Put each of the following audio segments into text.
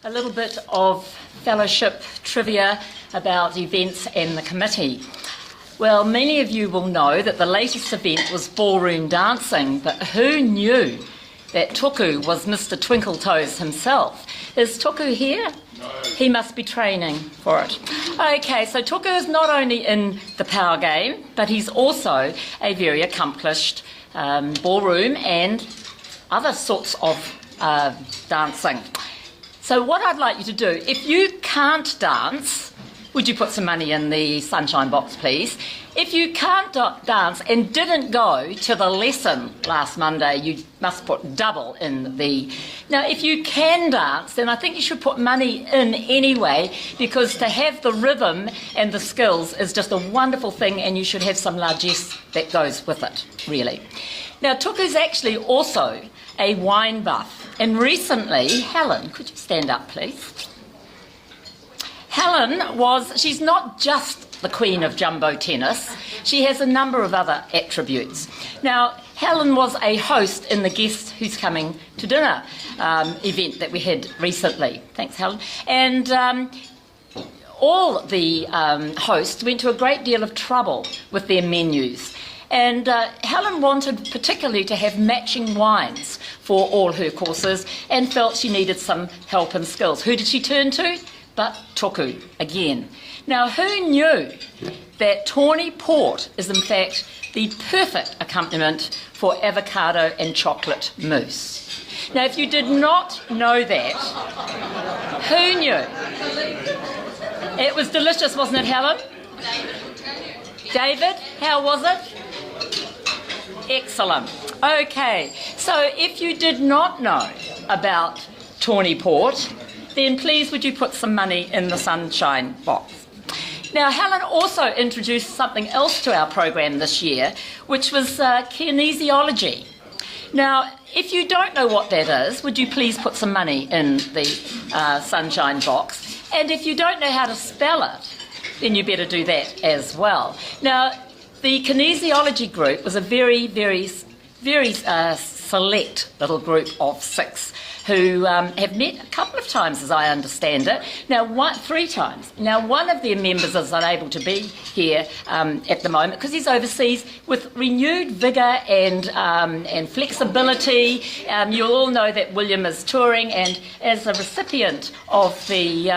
a little bit of fellowship trivia about events and the committee. Well, many of you will know that the latest event was ballroom dancing, but who knew that Tuku was Mr. Twinkletoes himself? Is Tuku here? No. He must be training for it. Okay, so Tuku is not only in the power game, but he's also a very accomplished ballroom and other sorts of dancing. So what I'd like you to do, if you can't dance, would you put some money in the sunshine box, please? If you can't dance and didn't go to the lesson last Monday, you must put double in the... Now, if you can dance, then I think you should put money in anyway, because to have the rhythm and the skills is just a wonderful thing, and you should have some largesse that goes with it, really. Now, Tuku's actually also a wine buff, and recently, Helen, could you stand up, please? She's not just the queen of jumbo tennis, she has a number of other attributes. Now, Helen was a host in the Guest Who's Coming to Dinner event that we had recently. Thanks, Helen. And all the hosts went to a great deal of trouble with their menus. And Helen wanted particularly to have matching wines for all her courses and felt she needed some help and skills. Who did she turn to? But Tuku again. Now, who knew that tawny port is in fact the perfect accompaniment for avocado and chocolate mousse? Now, if you did not know that, who knew? It was delicious, wasn't it, Helen? David, how was it? Excellent. Okay, so if you did not know about tawny port, then please would you put some money in the sunshine box. Now, Helen also introduced something else to our program this year, which was kinesiology. Now, if you don't know what that is, would you please put some money in the sunshine box? And if you don't know how to spell it, then you better do that as well. Now, the kinesiology group was a very, very, very select little group of 6 who have met a couple of times, as I understand it. Now, 3 times. Now, one of their members is unable to be here at the moment because he's overseas with renewed vigour and flexibility. You'll all know that William is touring, and as a recipient of the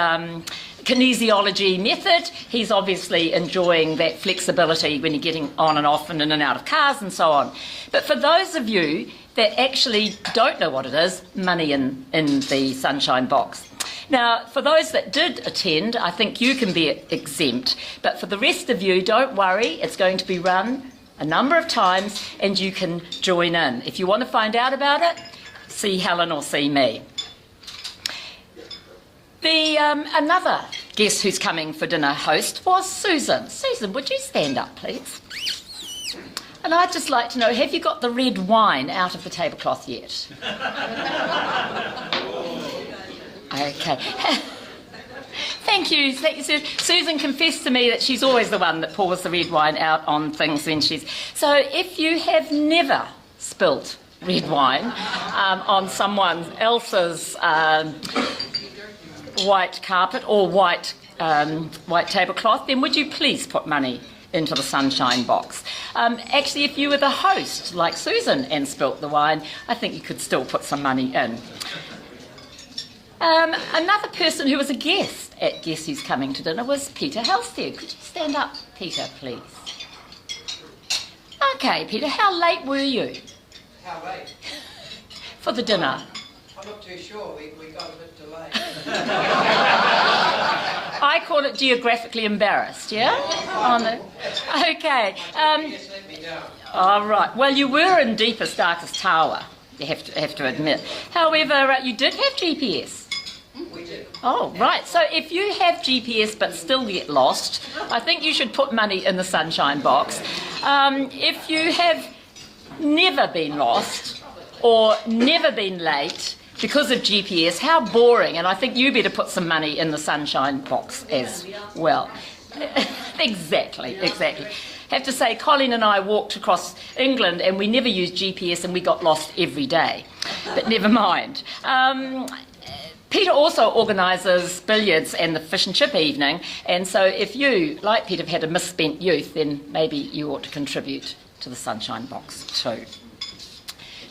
kinesiology method, he's obviously enjoying that flexibility when you're getting on and off and in and out of cars and so on. But for those of you that actually don't know what it is, money in the sunshine box. Now, for those that did attend, I think you can be exempt, but for the rest of you, don't worry, it's going to be run a number of times and you can join in. If you want to find out about it, see Helen or see me. Another Guest Who's Coming for Dinner host was Susan. Susan, would you stand up, please? And I'd just like to know, have you got the red wine out of the tablecloth yet? Okay. Thank you, Susan. Susan confessed to me that she's always the one that pours the red wine out on things when she's... So if you have never spilt red wine on someone else's white carpet or white tablecloth, then would you please put money into the sunshine box? Actually, if you were the host, like Susan, and spilt the wine, I think you could still put some money in. Another person who was a guest at Guest Who's Coming to Dinner was Peter Halstead. Could you stand up, Peter, please? Okay, Peter, how late were you? How late? For the dinner. I'm not too sure. We got a bit delayed. I call it geographically embarrassed, yeah? Okay. Yes, let me know. All right. Well, you were in deepest, darkest tower, you have to admit. However, you did have GPS. We did. Oh, right. So if you have GPS but still get lost, I think you should put money in the sunshine box. If you have never been lost or never been late because of GPS, how boring, and I think you better put some money in the sunshine box as well. Exactly. Have to say, Colleen and I walked across England and we never used GPS and we got lost every day, but never mind. Peter also organises billiards and the fish and chip evening, and so if you, like Peter, have had a misspent youth, then maybe you ought to contribute to the Sunshine Box too.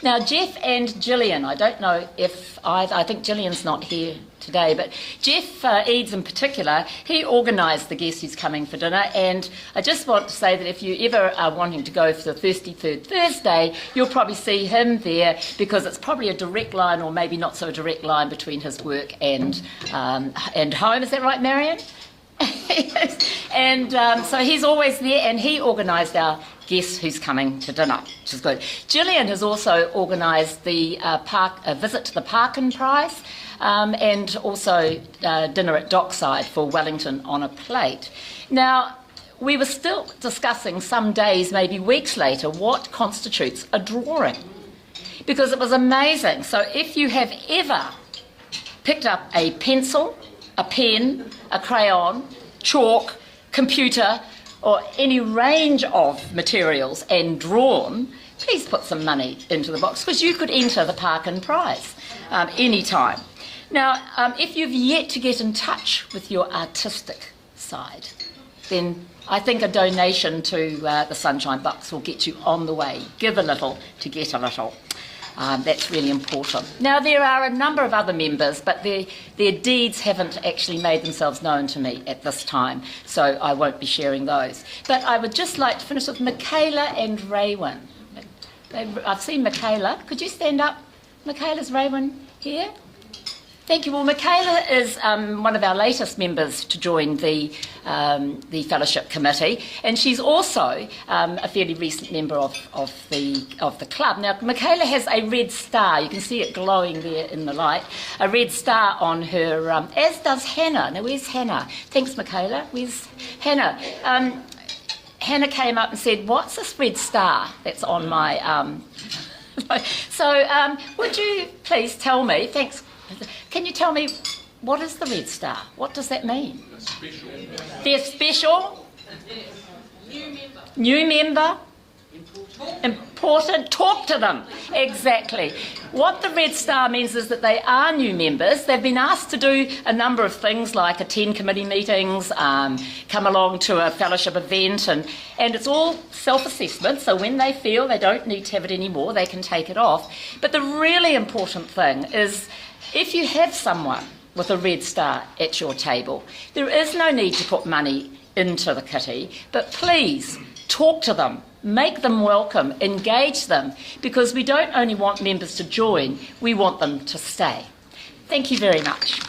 Now, Jeff and Gillian, I don't know if I think Gillian's not here today, but Jeff Eads in particular, he organised the Guess Who's Coming for dinner, and I just want to say that if you ever are wanting to go for the Thirsty Third Thursday, you'll probably see him there, because it's probably a direct line, or maybe not so a direct line, between his work and home. Is that right, Marion? And so he's always there, and he organised our Guess Who's Coming to dinner, which is good. Gillian has also organised the visit to the Parkin Prize, and also dinner at Dockside for Wellington on a plate. Now, we were still discussing some days, maybe weeks later, what constitutes a drawing, because it was amazing. So if you have ever picked up a pencil, a pen, a crayon, chalk, computer, or any range of materials and drawn, please put some money into the box, because you could enter the Parkin Prize any time. Now, if you've yet to get in touch with your artistic side, then I think a donation to the Sunshine Box will get you on the way. Give a little to get a little. That's really important. Now, there are a number of other members, but their deeds haven't actually made themselves known to me at this time, so I won't be sharing those. But I would just like to finish with Michaela and Raywin. I've seen Michaela. Could you stand up? Michaela's Raywin here. Thank you. Well, Michaela is one of our latest members to join the fellowship committee, and she's also a fairly recent member of the club. Now, Michaela has a red star. You can see it glowing there in the light. A red star on her, as does Hannah. Now, where's Hannah? Thanks, Michaela. Where's Hannah? Hannah came up and said, "What's this red star that's on my?" So, would you please tell me? Thanks. Can you tell me, what is the red star? What does that mean? Special. They're special. New member. Important. Talk to them. Exactly. What the red star means is that they are new members. They've been asked to do a number of things, like attend committee meetings, come along to a fellowship event, and it's all self-assessment, so when they feel they don't need to have it anymore, they can take it off. But the really important thing is, if you have someone with a red star at your table, there is no need to put money into the kitty, but please talk to them, make them welcome, engage them, because we don't only want members to join, we want them to stay. Thank you very much.